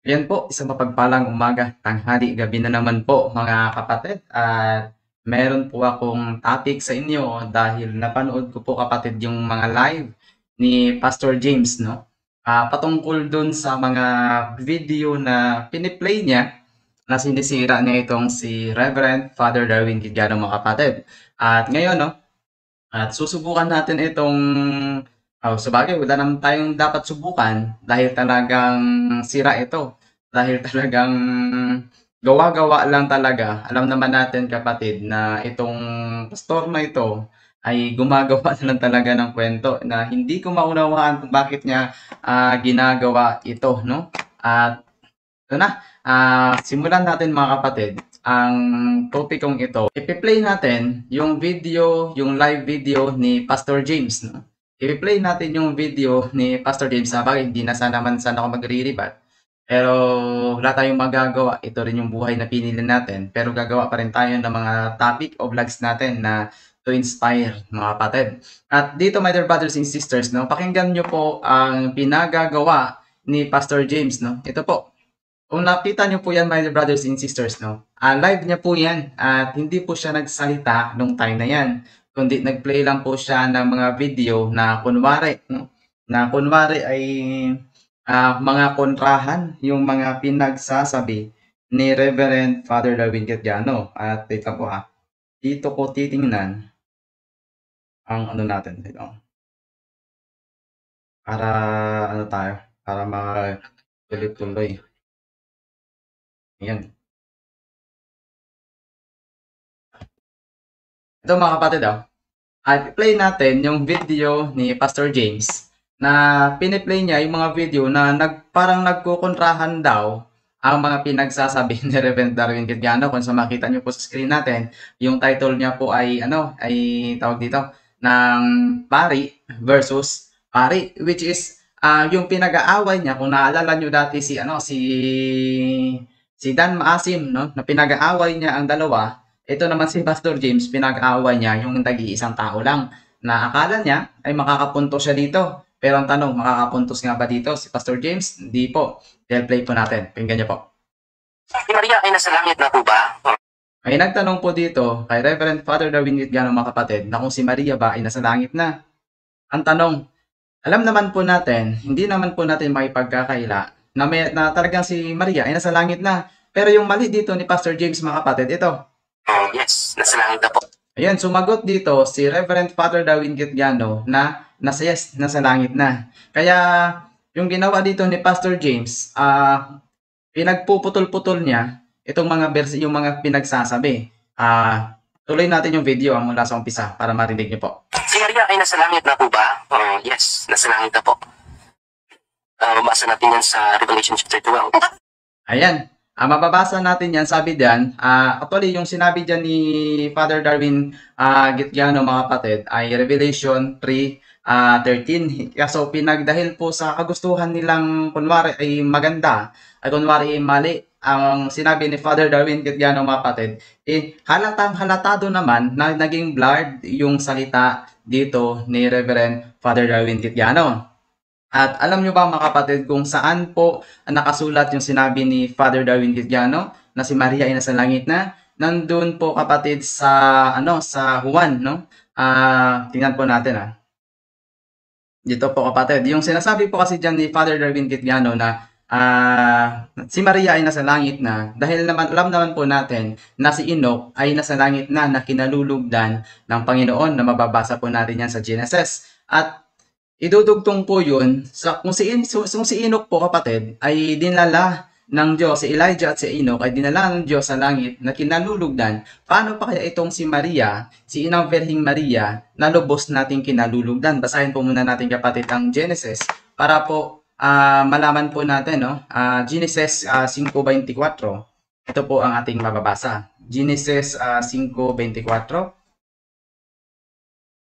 Ayan po, isang mapagpalang umaga, tanghali, gabi na naman po mga kapatid. At meron po akong topic sa inyo dahil napanood ko po kapatid yung mga live ni Pastor James, no? Patungkol dun sa mga video na piniplay niya na sinisira niya itong si Reverend Father Darwin Gigliano mga kapatid. At ngayon, no? At susubukan natin itong sabagay wala naman tayong dapat subukan dahil talagang sira ito. Dahil talagang gawa-gawa lang talaga. Alam naman natin kapatid na itong pastor na ito ay gumagawa na lang talaga ng kwento na hindi ko maunawaan kung bakit niya ginagawa ito, no? At ito na, simulan natin mga kapatid. Ang topikong ito, ipi-play natin yung video, yung live video ni Pastor James. No? Ipi-play natin yung video ni Pastor James. Sabagay, hindi na sana naman sana ako magre-rebut. Pero wala tayong magagawa. Ito rin yung buhay na pinili natin. Pero gagawa pa rin tayo ng mga topic o vlogs natin na to inspire mga kapatid. At dito, my dear brothers and sisters, no, pakinggan nyo po ang pinagagawa ni Pastor James. No? Ito po, kung nakita niyo po yan, my brothers and sisters, no? Live niya po yan at hindi po siya nagsalita nung time na yan. Kundi nag-play lang po siya ng mga video na kunwari, no? Na kunwari ay mga kontrahan, yung mga pinagsasabi ni Reverend Father Darwin Gigliano. At ito po dito ko titingnan ang ano natin dito. Para ano tayo, para tuloy-tuloy. Ayan. Ito mga kapatid, at play natin yung video ni Pastor James na piniplay niya yung mga video na parang nagkukontrahan daw ang mga pinagsasabi ni Reverend Darwin Gigliano. Kung sa makita niyo po sa screen natin, yung title niya po ay ay tawag dito ng pari versus pari, which is yung pinag-aaway niya. Kung naalala niyo dati si Dan Maasim, no, na pinag-aaway niya ang dalawa. Ito naman si Pastor James, pinag-aaway niya yung nag-iisang tao lang na akala niya ay makakapuntos siya dito. Pero ang tanong, makakapuntos nga ba dito si Pastor James? Hindi po. Dahil play po natin. Pakinggan niyo po. Si Maria ay nasa langit na po ba? May nagtanong po dito kay Reverend Father Darwin Gigliano mga kapatid na kung si Maria ba ay nasa langit na. Ang tanong, alam naman po natin, hindi naman po natin makipagkakaila na talagang si Maria ay nasa langit na. Pero yung mali dito ni Pastor James mga kapatid, ito. Oh, yes, nasa langit na po. Ayan, sumagot dito si Reverend Father Darwin Gigliano na nasa langit na. Kaya yung ginawa dito ni Pastor James, pinagpuputol-putol niya itong mga yung mga pinagsasabi. Tuloy natin yung video mula sa umpisa para marinig niyo po. Si Maria ay nasa langit na po ba? Oh, yes, nasa langit na po. Mabasa natin yan sa Revelation chapter 12. Ayan. Mababasa natin yan, sabi diyan, actually yung sinabi diyan ni Father Darwin Gigliano mga kapatid ay Revelation 3:13. So pinagdahil po sa kagustuhan nilang kunwari ay maganda, ay kunwari ay mali ang sinabi ni Father Darwin Gigliano mga kapatid, halatang halatado naman na naging blurred yung salita dito ni Reverend Father Darwin Gigliano. At alam nyo ba mga kapatid kung saan po nakasulat yung sinabi ni Father Darwin Gigliano na si Maria ay nasa langit na? Nandun po kapatid sa sa Juan, no? Tingnan po natin. Dito po kapatid, yung sinasabi po kasi diyan ni Father Darwin Gigliano na si Maria ay nasa langit na dahil naman alam naman po natin na si Enoch ay nasa langit na kinalulugdan ng Panginoon na mababasa po natin yan sa Genesis. At idudugtong po yun sa kung si Enoch po kapatid ay dinala ng Diyos, si Elijah at si Enoch ay dinala ng Diyos sa langit na kinalulugdan. Paano pa kaya itong si Maria, si Inang Verhing Maria, na lubos nating kinalulugdan? Basahin po muna natin kapatid ang Genesis para po malaman po natin, no? Genesis 5:24. Ito po ang ating mababasa. Genesis 5:24.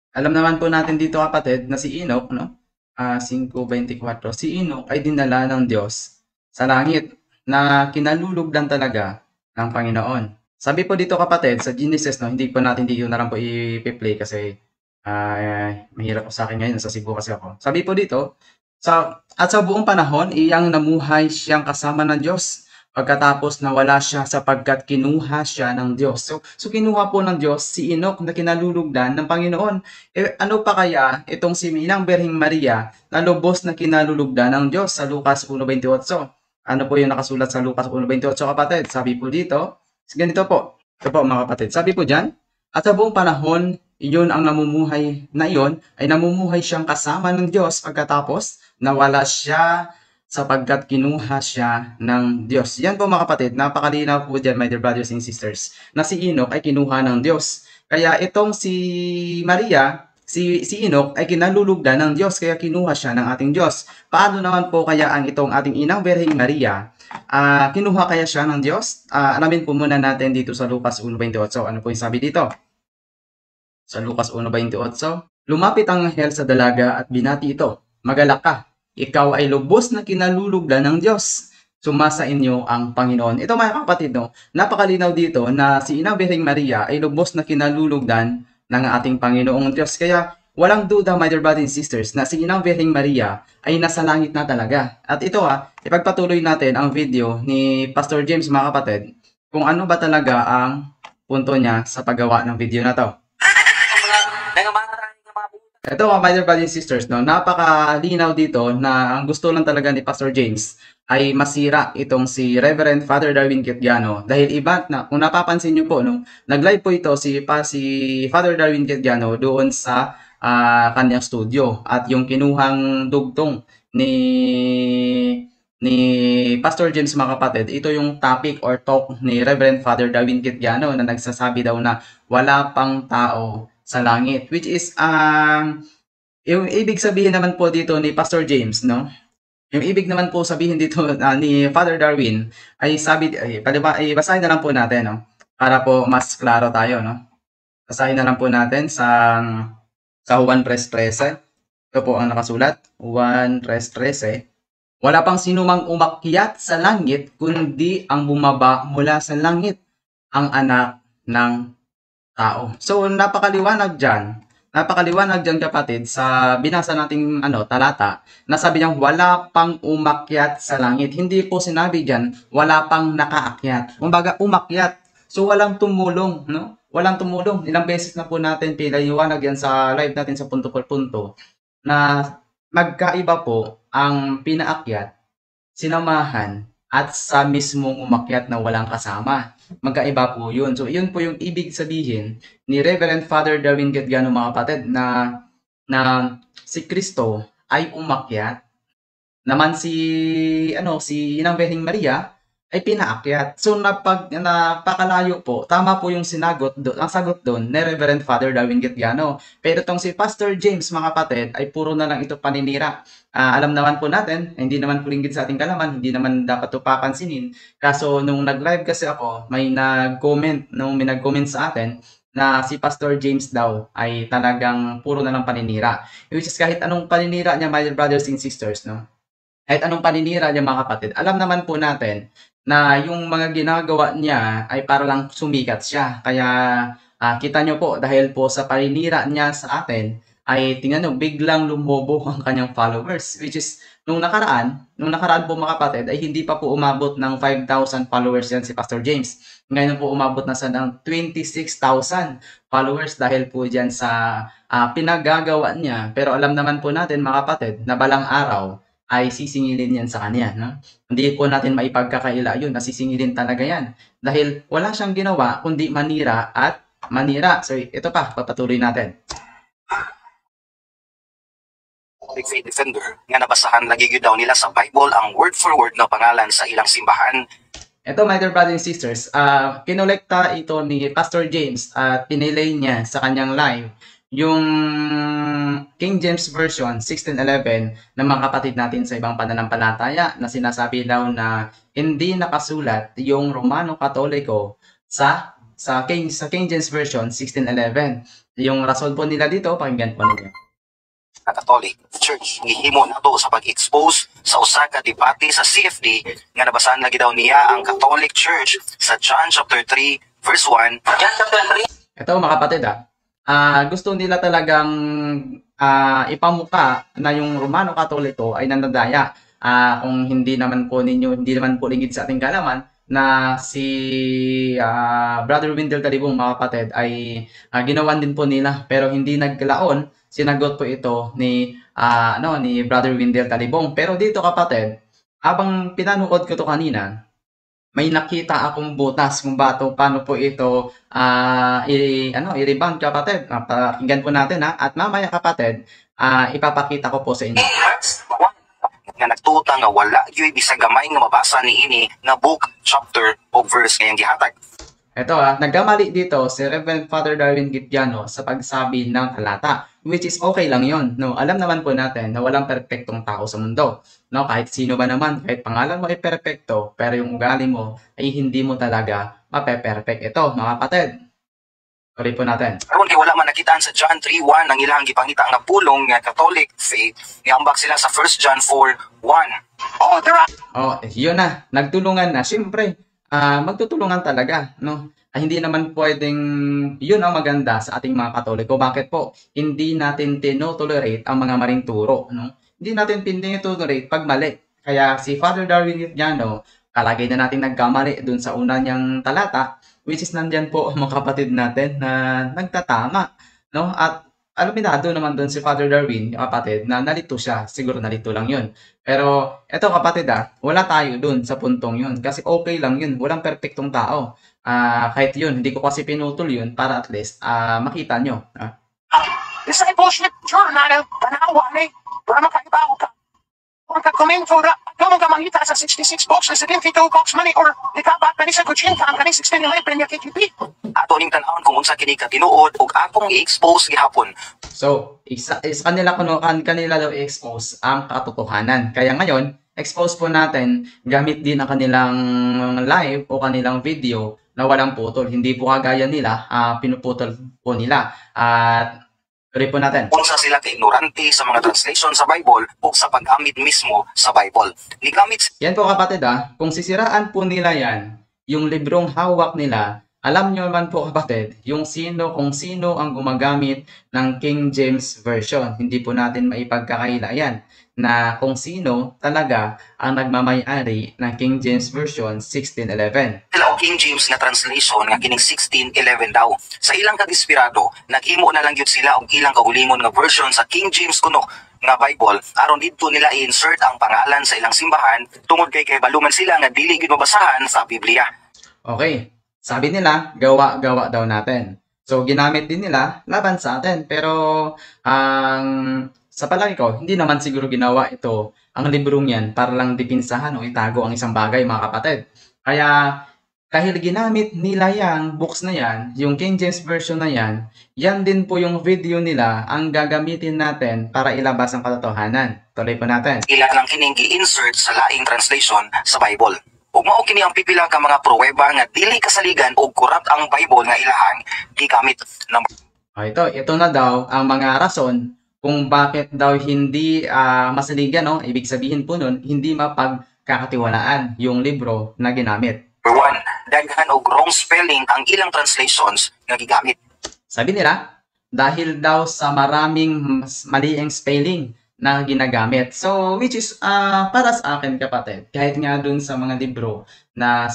Alam naman po natin dito kapatid na si Enoch, no? 5:24. Si Enoch ay dinala ng Diyos sa langit na kinalulugdan talaga ng Panginoon. Sabi po dito kapatid sa Genesis, no, hindi ko na lang po i-play kasi mahirap po sa akin ngayon, sa Cebu kasi ako. Sabi po dito, Sa buong panahon, iyang namuhay siyang kasama ng Diyos pagkatapos nawala siya sapagkat kinuha siya ng Diyos. So kinuha po ng Diyos si Enoch na kinalulugdan ng Panginoon. Ano pa kaya itong si Minang Berhing Maria na lubos na kinalulugdan ng Diyos sa Lucas 1:28? Ano po yung nakasulat sa Lucas 1:28, kapatid? Sabi po dito, ganito po. Ito po mga kapatid. Sabi po dyan, at sa buong panahon, iyon ang namumuhay na iyon ay namumuhay siyang kasama ng Diyos pagkatapos nawala siya sapagkat kinuha siya ng Diyos. Yan po mga kapatid, napakalinaw po dyan, my dear brothers and sisters, na si Enoch ay kinuha ng Diyos. Kaya itong si Maria, si Enoch ay kinalulugdan ng Diyos, kaya kinuha siya ng ating Diyos. Paano naman po kaya ang itong ating inang Berheng Maria? Kinuha kaya siya ng Diyos? Alamin po muna natin dito sa Lucas 1:28. Ano po yung sabi dito? Sa Lucas 1:28, lumapit ang anghel sa dalaga at binati ito, "Magalak ka, ikaw ay lubos na kinalulugdan ng Diyos. Sumasa inyo ang Panginoon." Ito mga kapatid, no, napakalinaw dito na si Inang Berheng Maria ay lubos na kinalulugdan ng ating Panginoong Diyos. Kaya walang duda, my dear brothers and sisters, na si Inang Berheng Maria ay nasa langit na talaga. At ito ipagpatuloy natin ang video ni Pastor James mga kapatid kung ano ba talaga ang punto niya sa paggawa ng video na to. Ito my dear brothers and sisters, no, napakalinaw dito na ang gusto lang talaga ni Pastor James ay masira itong si Reverend Father Darwin Quetiano. Dahil iba na, kung napapansin nyo po, no, nag-live po ito si Father Darwin Quetiano doon sa kanyang studio. At yung kinuhang dugtong ni Pastor James mga kapatid, ito yung topic or talk ni Reverend Father Darwin Quetiano na nagsasabi daw na wala pang tao sa langit, which is yung ibig sabihin naman po dito ni Pastor James, no? Yung ibig naman po sabihin dito ni Father Darwin ay basahin na lang po natin, no? Para po mas klaro tayo, no? Basahin na lang po natin sa Juan 3:13. Ito po ang nakasulat, Juan 3:13. "Wala pang sinumang umakyat sa langit kundi ang bumaba mula sa langit, ang anak ng tao." So napakaliwanag diyan kapatid sa binasa nating talata, na sabi niya wala pang umakyat sa langit. Hindi po sinabi diyan wala pang nakaakyat. Kumbaga umakyat. So walang tumulong, no? Walang tumulong. Ilang beses na po natin pinaliwanag yan sa live natin sa punto por punto na magkaiba po ang pinaakyat, sinamahan, at sa mismong umakyat na walang kasama. Magkaiba po yun. So, yun po yung ibig sabihin ni Reverend Father Darwin Quetiano mga kapatid na si Kristo ay umakyat, naman si Inang Berheng Maria ay pinaakyat. So napakalayo po. Tama po yung ang sagot doon ni Reverend Father Darwin Quetiano. Pero itong si Pastor James mga kapatid ay puro na lang ito paninira. Alam naman po natin, hindi naman po linggit sa ating kalaman, hindi naman dapat ito papansinin. Kaso nung nag-live kasi ako, may nag-comment sa atin na si Pastor James daw ay talagang puro na lang paninira. Which is kahit anong paninira niya, my brothers and sisters, no? Kahit anong paninira niya mga kapatid, alam naman po natin na yung mga ginagawa niya ay para lang sumikat siya. Kaya kita nyo po, dahil po sa paninira niya sa atin, ay tingnan nyo, biglang lumobo ang kanyang followers. Which is, nung nakaraan po mga kapatid, ay hindi pa po umabot ng 5,000 followers yan si Pastor James. Ngayon po umabot na sa ng 26,000 followers dahil po dyan sa pinagagawa niya. Pero alam naman po natin mga kapatid, na balang araw, ay sisingilin yan sa kanya. No? Hindi po natin maipagkakaila yun, nasisingilin talaga yan. Dahil wala siyang ginawa, kundi manira at manira. So ito pa, papatuloy natin. Faith Defender nga nabasahan lagi gyud daw nila sa Bible ang word for word na pangalan sa ilang simbahan. Ito, my dear brothers and sisters, kinolekta ito ni Pastor James at pinilay niya sa kanyang live yung King James Version 1611 ng mga kapatid natin sa ibang pananampalataya na sinasabi daw na hindi nakasulat yung Romano Katoliko sa King James Version 1611. Yung rason po nila dito, pakinggan po nila. Catholic Church gihimo nato sa pag-expose sa usa ka debate sa CFD nga nabasahan lagi daw niya ang Catholic Church sa John chapter 3 verse 1. John chapter 3. Ito mga kapatid gusto nila talagang ipamuka na yung Romano Katoliko ay nandadaya. Kung hindi naman po lingid sa ating kalaman na si Brother Windel Talibong, mga kapatid, ay ginawan din po nila pero hindi naglaon. Sinagot po ito ni Brother Windel Talibong. Pero dito, kapatid, habang pinanood ko to kanina, may nakita akong butas kung paano po ito i-rebound, kapatid. Pakinggan po natin, ha. At mamaya, kapatid, ipapakita ko po sa inyo. Nga nagtuta nga wala gyud bisag gamay nga mabasa niini nga book, chapter o verse ngayang gihatag. Ito, nagkamali dito si Reverend Father Darwin Gitiano sa pagsabi ng talata, which is okay lang yon. No? Alam naman po natin na walang perpektong tao sa mundo. No? Kahit sino ba naman, kahit pangalan mo ay perpekto, pero yung ugali mo ay hindi mo talaga mape-perfect. Ito, mga kapatid. Tuloy po natin. Karon kay wala man nakitaan sa John 3:1 ang ilang gipangita nga pulong nga Catholic faith, niambak sila sa 1 John 4:1. Yun na, nagtulungan na. Siyempre, magtutulungan talaga, no? Hindi naman pwedeng, yun ang maganda sa ating mga Katoliko. Bakit po? Hindi natin tinotolerate ang mga maling turo, no? Hindi natin tinotolerate pag mali. Kaya si Father Darwin Gitiano, kalagay na natin nagkamali dun sa una niyang talata, which is nandyan po ang mga kapatid natin na nagtatama, no? At aluminado naman dun si Father Darwin, kapatid, na nalito siya. Siguro nalito lang yun. Pero eto, kapatid, wala tayo dun sa puntong yun. Kasi okay lang yun. Walang perpektong tao. Kahit yun, hindi ko kasi pinutol yun para at least makita nyo. Discipleship journal, panawa ni, para makaibaw ka. Kung ka-commentura, kung ka mangita sa 66 box, sa 72 box money, or ikabat pa ni sa kutsinta ang kani 16 nila ipremya KTP. Ato ning tan-awon kung unsa kini katinuod ug akong i-expose gihapon. So, kanila daw i-expose ang katotohanan. Kaya ngayon, expose po natin gamit din ang kanilang live o kanilang video na walang putol. Hindi po kagaya nila, pinuputol po nila. At tuloy po natin. Unsa sila ka ignorante sa mga translation sa Bible o sa paggamit mismo sa Bible. Nigamit Yan po, kapatid, kung sisiraan po nila yan, yung librong hawak nila, alam nyo naman po, kapatid, kung sino ang gumagamit ng King James Version. Hindi po natin maipagkakaila yan na kung sino talaga ang nagmamay-ari ng King James Version 1611. sila o King James nga translation nga kining 1611 daw. Sa ilang kadesperado, naghimo na lang gyud sila og ilang kaulingon nga version sa King James kuno nga Bible aron didto nila i-insert ang pangalan sa ilang simbahan tungod kay baluman sila nga dili gyud mabasahan sa Biblia. Okay, sabi nila, gawa-gawa daw natin. So, ginamit din nila laban sa atin. Pero, sa palagi ko, hindi naman siguro ginawa ito, ang librong yan, para lang dipinsahan o itago ang isang bagay, mga kapatid. Kaya, kahit ginamit nila yung books na yan, yung King James Version na yan din po yung video nila ang gagamitin natin para ilabas ang katotohanan. Tuloy po natin. Ila lang kining gi-insert sa laing translation sa Bible. Ug mao kini ang pipila ka mga pruweba nga dili kasaligan og corrupt ang Bible nga ilahang gigamit ng Ito na daw ang mga rason kung bakit daw hindi masaligan, no? Ibig sabihin po nun, hindi mapagkakatiwalaan yung libro na ginamit. Number 1, daghan og wrong spelling ang ilang translations nga gigamit. Sabi nila, dahil daw sa maraming maliing spelling na ginagamit. So, which is, para sa akin, kapatid, kahit nga dun sa mga libro na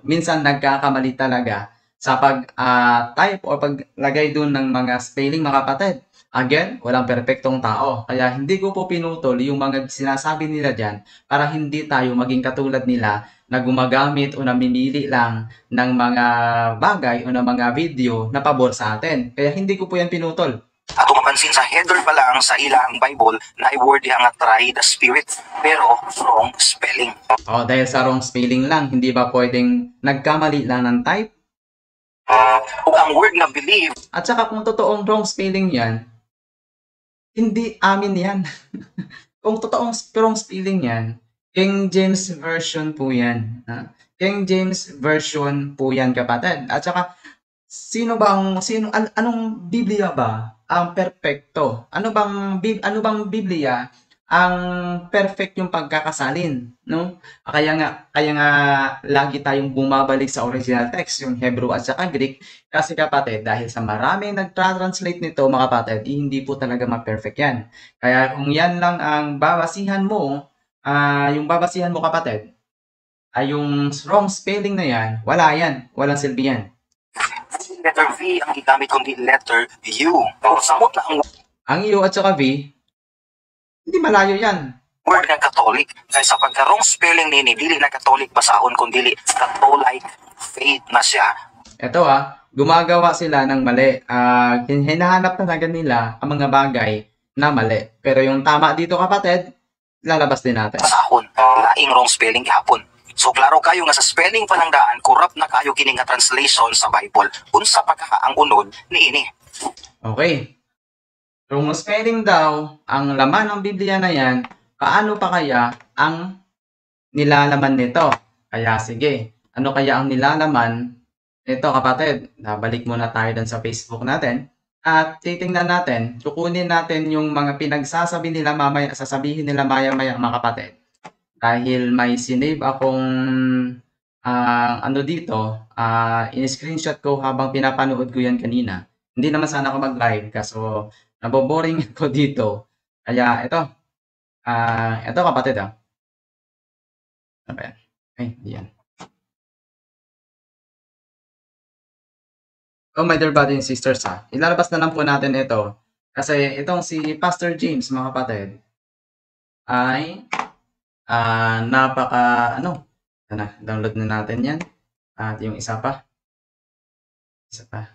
minsan nagkakamali talaga sa pag-type o paglagay dun ng mga spelling, mga kapatid. Again, walang perpektong tao. Kaya hindi ko po pinutol yung mga sinasabi nila dyan para hindi tayo maging katulad nila na gumagamit o namimili lang ng mga bagay o ng mga video na pabor sa atin. Kaya hindi ko po yan pinutol. Ato mapansin sa header pa lang sa ilang Bible na i-word nga try the spirit pero wrong spelling. Dahil sa wrong spelling lang, hindi ba pwedeng nagkamali lang ng type? Ug ang word nga believe At saka kung totoong wrong spelling yan, hindi amin yan. Kung totoong wrong spelling yan, King James Version po yan. King James Version po yan, kapatid. At saka, anong Biblia ba ang perpekto? Ano bang Biblia ang perfect yung pagkakasalin, no? Kaya nga lagi tayong bumabalik sa original text, yung Hebrew at saka Greek, kasi kapatid, dahil sa maraming nagtra-translate nito, mga kapatid, hindi po talaga ma-perfect yan. Kaya kung yan lang ang babasihan mo, yung babasihan mo, kapatid, ay yung wrong spelling na yan, wala yan, walang silbi yan. Letter V ang gigamit kundi letter U. O samot na ang Ang U at saka V, hindi malayo yan. word ng Catholic kay sa pagkarong spelling nini dili na Catholic basahon kundi Catholic faith na siya. Ito gumagawa sila ng mali. Hinahanap talaga nila ang mga bagay na mali. Pero yung tama dito, kapatid, lalabas din natin. Basahon laing wrong spelling gihapon. So klaro kayo nga sa spelling pa lang daan corrupt na kayo kini nga translation sa Bible. Unsa pa ka ang unod niini? Okay. Kung spelling daw ang laman ng Biblia na yan, paano pa kaya ang nilalaman nito? Kaya sige, ano kaya ang nilalaman nito, kapatid? Nabalik muna tayo dun sa Facebook natin at titingnan natin, kukunin natin yung mga pinagsasabi nila mamaya, sasabihin nila maya-maya, mga kapatid. Dahil may sinave akong ano dito, in-screenshot ko habang pinapanood ko yan kanina. Hindi naman sana ako mag-live kaso naboboring ako dito. Kaya ito, kapatid Ano ba yan? Ay, hindi yan. Oh, my dear brothers and sisters ilalabas na lang po natin ito. Kasi itong si Pastor James, mga kapatid, ay download na natin yan. At yung isa pa.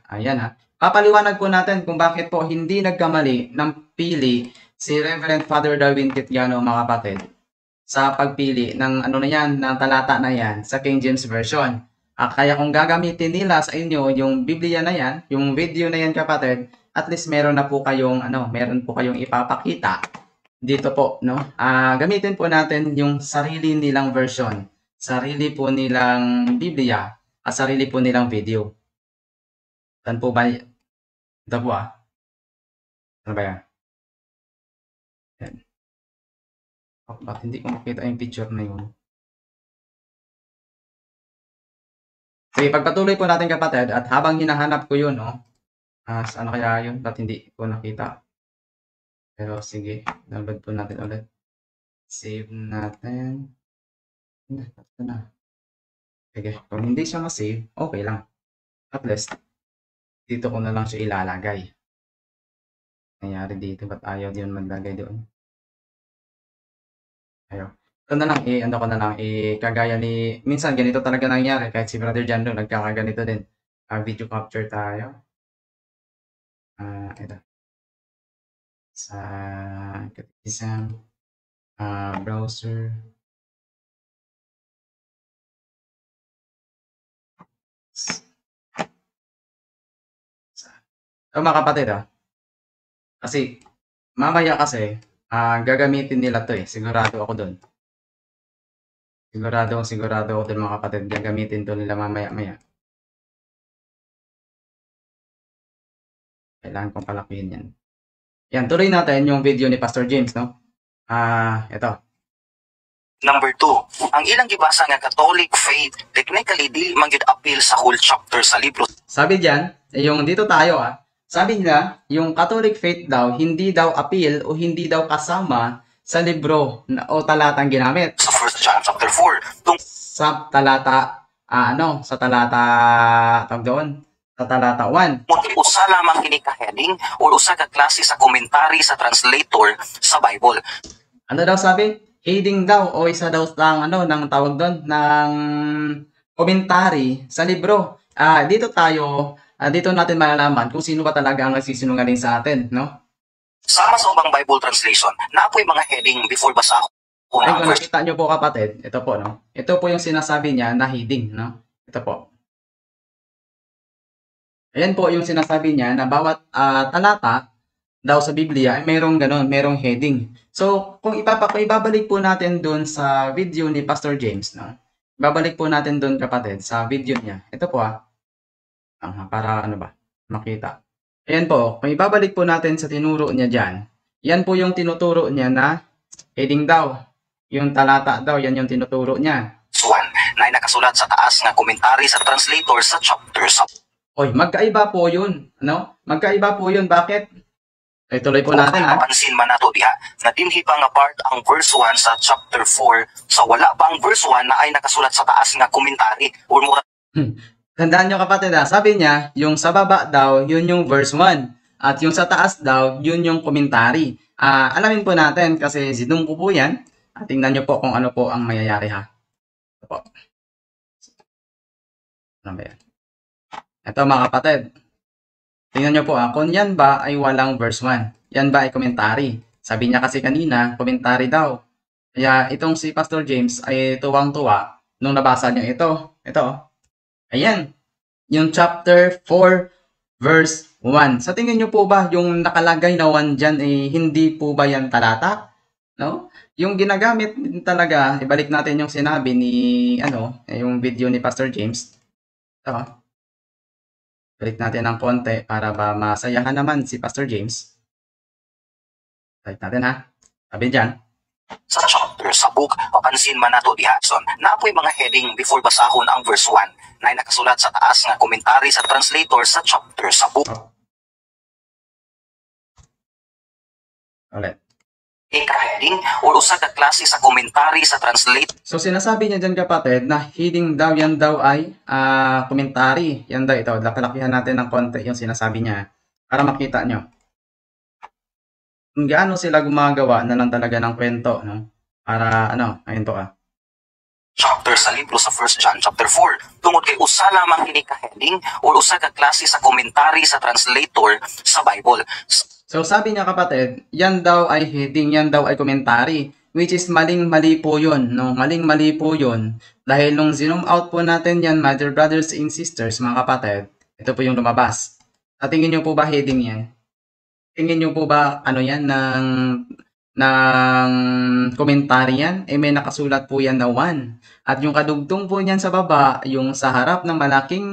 Ayan Papaliwanag po natin kung bakit po hindi nagkamali ng pili si Reverend Father Darwin Kitiano, mga kapatid, sa pagpili ng ng talata na yan sa King James Version. Kaya kung gagamitin nila sa inyo yung Biblia na yan, yung video na yan, kapatid, at least meron po kayong ipapakita dito po, no? Gamitin po natin yung sarili nilang version, sarili po nilang Biblia, at sarili po nilang video. Saan po ba? Ito po Ano ba yan? Yan. Ba't hindi ko makita yung picture na yun? Sige, pagpatuloy po natin, kapatid, at habang hinahanap ko yun, ano kaya yun? Ba't hindi ko nakita? Pero sige, download po natin ulit. Save natin. Ito na. Sige, kung hindi siya ma-save, okay lang. At least, dito ko na lang siya ilalagay. Nangyari dito, ba't ayaw din maglagay doon? Ayaw. Ito na lang, kagaya ni, minsan ganito talaga nangyari, kahit si Brother Jando, nagkakaganito din. Video capture tayo. Ito. Sa isang browser. Mga kapatid kasi mamaya gagamitin nila to sigurado ako doon. Sigurado ako doon, mga kapatid, gagamitin to nila mamaya. Kailangan kong palakihin yan. Yan, tuloy natin yung video ni Pastor James, no? Ito. Number 2, ang ilang gibasa nga Catholic faith technically dili man gyud appeal sa whole chapter sa libro. Sabi diyan, yung dito tayo sabi nila, yung Catholic faith daw hindi daw appeal o hindi daw kasama sa libro o talatang ginamit. Sa 1 John chapter 4, sa talata sa talata sa talata 1. Usa lamang kini ka heading o usa ka klase sa komentary sa translator sa Bible. Ano daw sabi? Heading daw o isa daw ng tawag doon ng commentary sa libro. Dito natin malalaman kung sino ba talaga ang nagsisinungaling sa atin, no? Sama sa ubang Bible translation, naapoy mga heading before basa ko. Kung nakita nyo po, kapatid, ito po, no? Ito po yung sinasabi niya na heading, no? Ito po. Ayan po yung sinasabi niya na bawat talata daw sa Biblia ay merong heading. So, kung ibabalik po natin doon sa video ni Pastor James, no? Ibabalik po natin doon, kapatid, sa video niya. Ito po para makita. Ayan po, kung ibabalik po natin sa tinuro niya dyan, yan po yung tinuturo niya na Heading daw. Yung talata daw, yan yung tinuturo niya. verse 1 na nakasulat sa taas nga komentary sa translator sa chapter sa Oy, magkaiba po yun. Ano? Magkaiba po yun. Bakit? Ay, tuloy po natin ha. Mapansin man nato diha na dinhi pa nga part ang verse 1 sa chapter 4 sa wala pa ang verse 1 na ay nakasulat sa taas nga komentary or mura Tandaan nyo kapatid ha, sabi niya, yung sa baba daw, yun yung verse 1. At yung sa taas daw, yun yung commentary. Alamin po natin kasi sinung ko po yan. Tingnan nyo po kung ano po ang mayayari ha. Ito po. Ano ba yan? Ito mga kapatid. Tingnan nyo po kung yan ba ay walang verse 1. Yan ba ay commentary. Sabi niya kasi kanina, commentary daw. Kaya itong si Pastor James ay tuwang-tuwa nung nabasa niya ito. Ito. Ayan, yung chapter 4, verse 1. Sa tingin nyo po ba, yung nakalagay na 1 dyan, hindi po ba yan talata? No? Yung ginagamit talaga, ibalik natin yung sinabi ni, yung video ni Pastor James. Ito. Balik natin ng konti para ba masayahan naman si Pastor James. Balik natin ha. Sabi dyan. sa chapter sa book, papansin man nato diha son naapoy mga heading before basahon ang verse 1 na nakasulat sa taas nga komentary sa translator sa chapter sa book. Ulit. Heading o usa ka klase sa komentary sa translator. So sinasabi niya dyan kapatid na heading daw yan daw ay commentary. Yan daw ito. Lapalakihan natin ng konti yung sinasabi niya para makita nyo. Kung gaano sila gumagawa na lang talaga ng kwento, no? Para ayun to Chapter sa libro sa 1 John chapter 4 tungod kay usa lamang kini ka heading o usa ka klase sa komentary sa translator sa Bible. So sabi niya kapatid, yan daw ay heading, yan daw ay commentary, which is maling-mali po yun, no? Maling-mali po yun. Dahil nung zoom out po natin yan, my dear brothers and sisters, mga kapatid, ito po yung lumabas. At tingin niyo po ba heading yan? Tingin niyo po ba yan ng commentary yan? May nakasulat po yan na 1. At yung kadugtong po niyan sa baba, yung sa harap ng malaking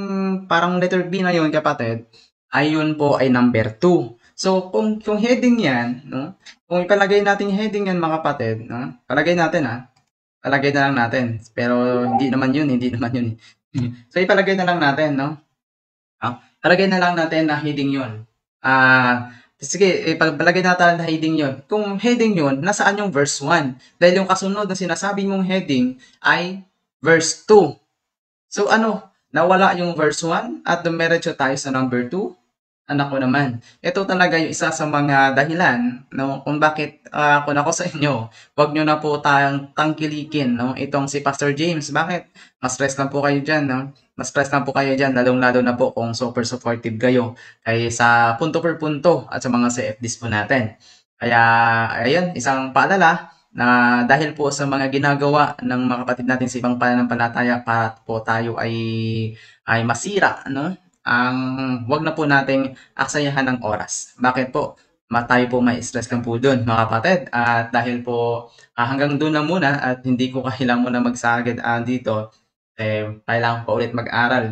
parang letter B na yun kapatid, ay yun po ay number 2. So, kung heading yan, no? Kung ipalagay natin yung heading yan mga kapatid, no? Palagay natin palagay na lang natin. Pero hindi naman yun. So, ipalagay na lang natin, no? Palagay na lang natin na heading yun. Sige, ipalagay natin na heading yun. Kung heading yun, nasaan yung verse 1? Dahil yung kasunod na sinasabi mong heading ay verse 2. So, nawala yung verse 1 at dumiretso tayo sa number 2? Anak ko naman. Ito talaga yung isa sa mga dahilan, no, kung bakit kung ako sa inyo, wag nyo na po tayong tangkilikin, no, itong si Pastor James. Bakit? Mas stress lang po kayo dyan, no? Mas stress lang po kayo dyan, lalong-lalo na po kung super supportive kayo kay sa punto per punto at sa mga CFDs po natin. Kaya, ayun, isang paalala na dahil po sa mga ginagawa ng mga kapatid natin sa ibang pananampalataya pa po tayo ay masira, no? Wag na po nating aksayahan ng oras. Bakit po? Tayo po may stress lang po doon mga kapatid. At dahil po hanggang doon lang muna at hindi ko kailangan muna magsagad dito, kailangan po ulit mag-aral.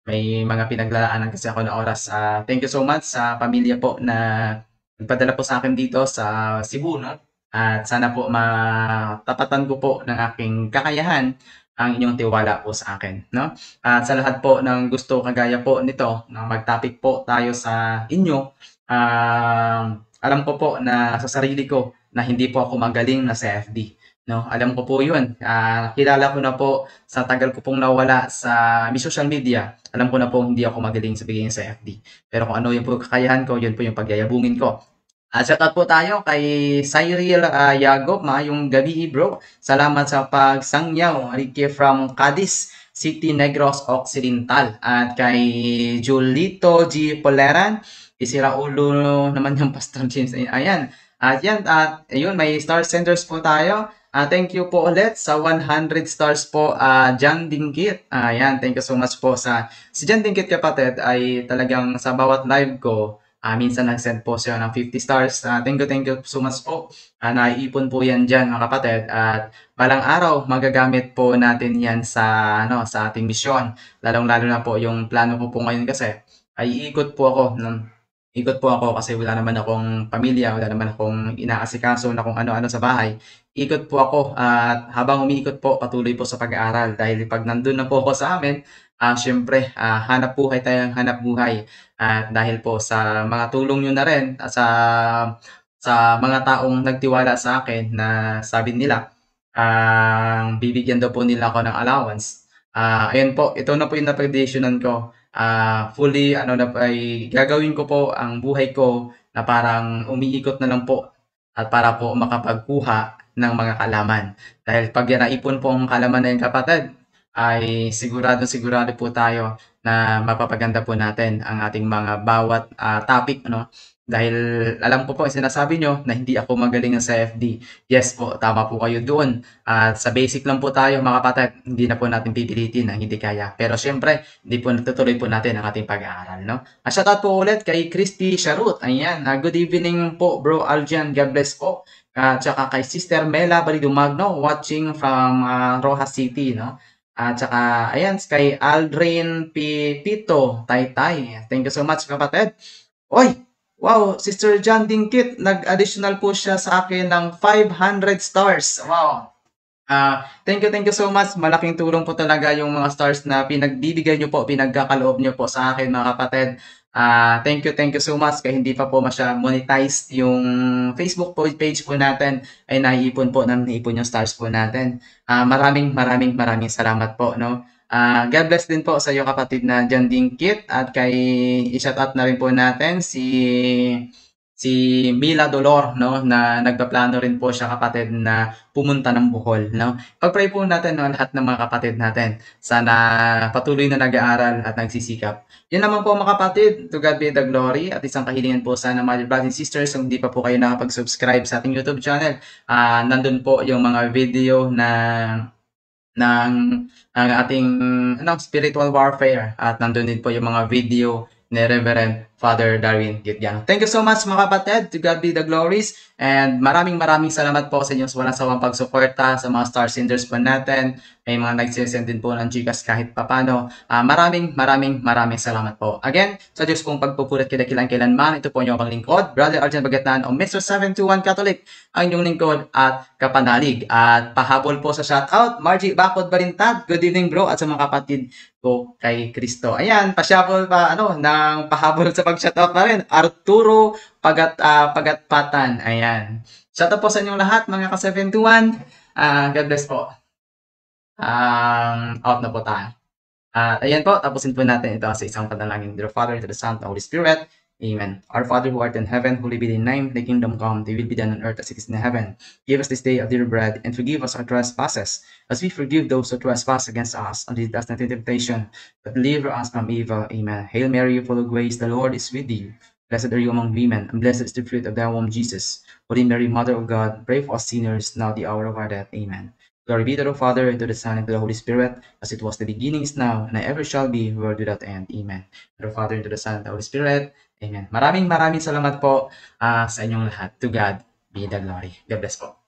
May mga pinaglalaanan kasi ako na oras. Thank you so much sa pamilya po na nagpadala po sa akin dito sa Cebu. No? At sana po matapatan ko po ng aking kakayahan ang inyong tiwala po sa akin, no? At sa lahat po ng gusto kagaya po nito, na mag-topic po tayo sa inyo, alam ko po na sa sarili ko na hindi po ako magaling na CFD, no? Alam ko po 'yun. Kilala ko na po sa tagal ko pong nawala sa social media. Alam ko na po hindi ako magaling sa pagiging CFD. Pero kung ano yung po kakayahan ko, 'yun po yung pagyayabungin ko. Shoutout po tayo kay Cyril Yagob, yung gabi bro. Salamat sa pagsangyaw. Ricky from Cadiz City, Negros Occidental. At kay Julito G. Poleran, isira ulo naman yung Pastor James. Ayan. At yan, ayun, may star senders po tayo. Thank you po ulit sa 100 stars po, John Dingkit. Ayan, thank you so much po si John Dingkit kapatid ay talagang sa bawat live ko, minsan nag-send po siya ng 50 stars. Thank you so much po. Naiipon po yan dyan mga kapatid. At balang araw, magagamit po natin yan sa ating misyon. Lalong-lalo na po yung plano ko po ngayon kasi ay iikot po ako ikot po ako kasi wala naman akong pamilya, wala naman akong inaasikaso na kung ano-ano sa bahay. Ikot po ako at habang umiikot po, patuloy po sa pag-aaral dahil pag nandun na po ako sa amin, siyempre, hanap buhay tayong hanap buhay. At dahil po sa mga tulong niyo na rin sa mga taong nagtiwala sa akin na sabi nila, bibigyan daw po nila ako ng allowance. Ayun po, ito na po yung napagdesisyonan ko. Fully ano na ay gagawin ko po ang buhay ko na parang umiikot na lang po at para po makapagkuha ng mga kalaman. Dahil pag yan naipon po ang kalaman na yung kapatid, ay sigurado po tayo na mapapaganda po natin ang ating mga bawat topic, no? Dahil alam ko po, sinasabi nyo na hindi ako magaling sa FD. Yes po, tama po kayo doon. At sa basic lang po tayo mga kapatid, hindi na po natin pipilitin ang hindi kaya. Pero syempre, hindi po natutuloy po natin ang ating pag-aaral, no? Shoutout po ulit kay Christy Sharut. Ayan, good evening po bro Aljan, God bless po. Tsaka kay Sister Mela Balidumagno, watching from Rojas City, no? At tsaka, ayan, kay Aldrin Pito, Taytay. Thank you so much kapatid. Oy! Wow, Sister John Dingkit, nag-additional po siya sa akin ng 500 stars. Wow. Thank you so much. Malaking tulong po talaga yung mga stars na pinagbibigay nyo po, pinagkakaloob nyo po sa akin mga kapatid. Thank you so much. Kaya hindi pa po monetized yung Facebook page po natin ay naiipon po yung stars po natin. Maraming salamat po, no? God bless din po sa iyo kapatid na John Dingkit at kay i-shout out na rin po natin si Mila Dolor, no, na nagpaplano rin po siya kapatid na pumunta ng Bohol, no. Pag-pray po natin, no, lahat ng mga kapatid natin. Sana patuloy na nag-aaral at nagsisikap. Yun naman po mga kapatid, to God be the glory at isang kahilingan po sana mga brothers and sisters, kung hindi pa po kayo nakapag-subscribe sa ating YouTube channel, nandun po yung mga video ng ang ating spiritual warfare at nandun din po yung mga video ni Reverend Father Darwin Gitgiano. Thank you so much mga kapatid. To God be the glories. And maraming salamat po sa inyong walang sawang pagsuporta sa mga star senders po natin. May mga nagsisend din po ng Gcash kahit papano. Maraming salamat po. Again, sa Diyos pong pagpupulit kailanman, ito po yung akong lingkod, Brother Arjan Bagatan o Mr. 721 Catholic, ang inyong lingkod at kapanalig. At pahabol po sa shoutout, Margie Bakod Barintad. Good evening bro at sa mga kapatid ko kay Kristo. Ayan, pashabol pa ng pahabol sa pag-shoutout na rin. Arturo Pagatpatan. Ayan. Shoutout po sa inyong lahat mga ka-721. God bless po. Out na po tayo. Ayan po, tapusin po natin ito sa isang panalangin. Dear Father, to the Son, to the Holy Spirit. Amen. Our Father who art in heaven, holy be thy name, thy kingdom come, thy will be done on earth as it is in heaven. Give us this day our daily bread, and forgive us our trespasses, as we forgive those who trespass against us, and lead us not into temptation, but deliver us from evil. Amen. Hail Mary, full of grace, the Lord is with you. Blessed are you among women, and blessed is the fruit of thy womb, Jesus. Holy Mary, Mother of God, pray for us sinners, now the hour of our death. Amen. Glory be to the Father, and to the Son, and to the Holy Spirit, as it was in the beginning, is now, and ever shall be, world without end. Amen. To the Father, and to the Son, and to the Holy Spirit. Amen. Maraming salamat po sa inyong lahat. To God be the glory. God bless po.